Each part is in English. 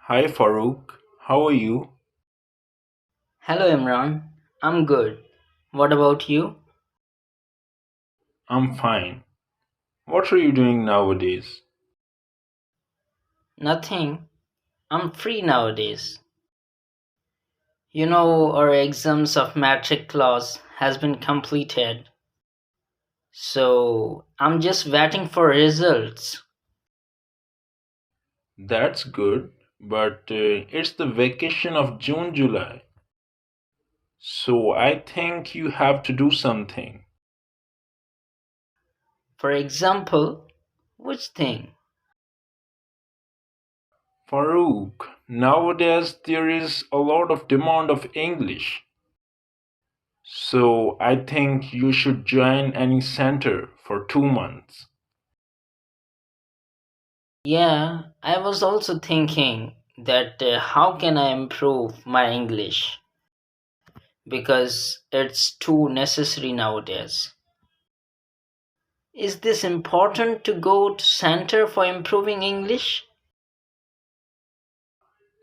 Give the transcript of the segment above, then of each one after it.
Hi Farouk, how are you? Hello Imran, I'm good. What about you? I'm fine. What are you doing nowadays? Nothing. I'm free nowadays. Our exams of matric class has been completed. So I'm just waiting for results. That's good, but it's the vacation of June, July. So I think you have to do something. For example, which thing? Farouk, nowadays there is a lot of demand of English. So I think you should join any center for 2 months. Yeah, I was also thinking that how can I improve my English because it's too necessary nowadays. Is this important to go to center for improving English?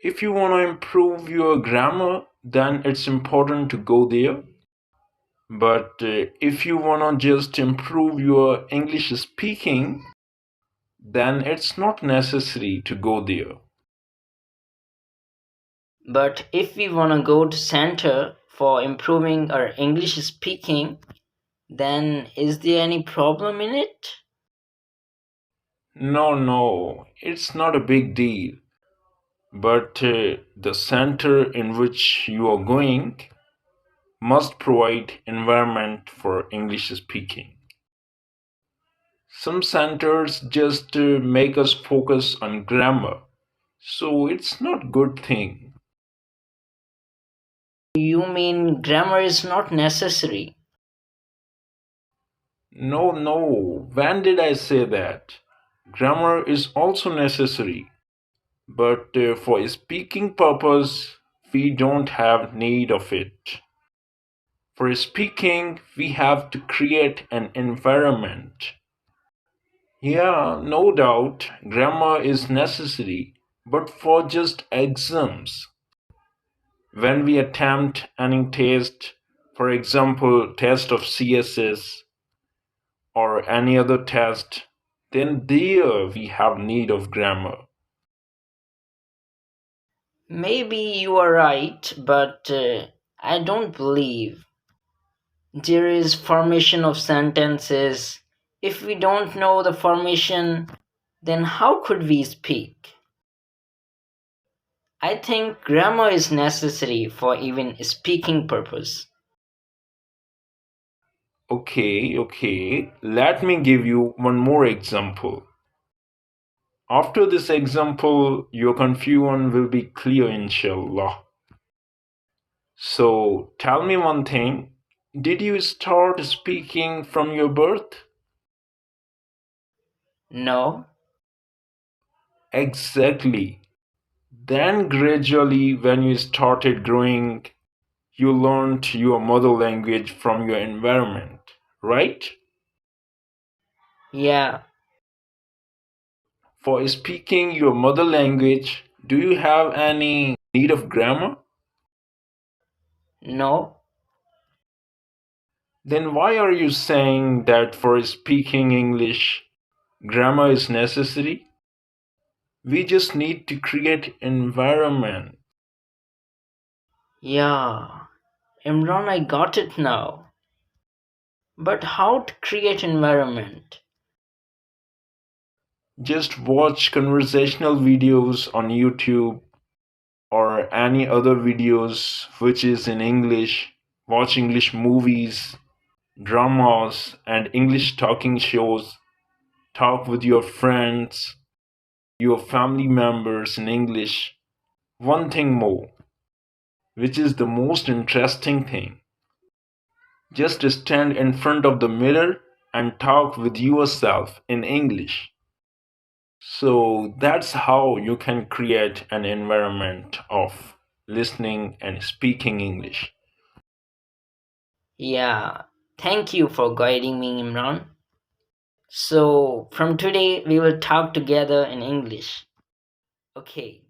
If you want to improve your grammar, then it's important to go there. But if you want to just improve your English speaking, then it's not necessary to go there. But if we want to go to center for improving our English speaking, then is there any problem in it? No, no, it's not a big deal. But the center in which you are going must provide environment for English speaking. Some centers just make us focus on grammar, so it's not good thing. You mean grammar is not necessary? No, no, when did I say that? Grammar is also necessary, but for speaking purpose, we don't have need of it. For speaking, we have to create an environment. Yeah, no doubt, grammar is necessary, but for just exams. When we attempt any test, for example, test of CSS or any other test, then there we have need of grammar. Maybe you are right, but I don't believe there is formation of sentences. If we don't know the formation, then how could we speak? I think grammar is necessary for even speaking purpose. Okay, okay, let me give you one more example. After this example, your confusion will be clear, inshallah. So, tell me one thing. Did you start speaking from your birth? No. Exactly. Then, gradually, when you started growing, you learned your mother language from your environment, right? Yeah. For speaking your mother language, do you have any need of grammar? No. Then why are you saying that for speaking English, grammar is necessary? We just need to create environment. Yeah. Imran, I got it now. But how to create environment? Just watch conversational videos on YouTube or any other videos which is in English. Watch English movies, dramas, and English talking shows. Talk with your friends, your family members in English. One thing more, which is the most interesting thing. Just stand in front of the mirror and talk with yourself in English. So that's how you can create an environment of listening and speaking English. Yeah. Thank you for guiding me, Imran. So, from today, we will talk together in English. Okay.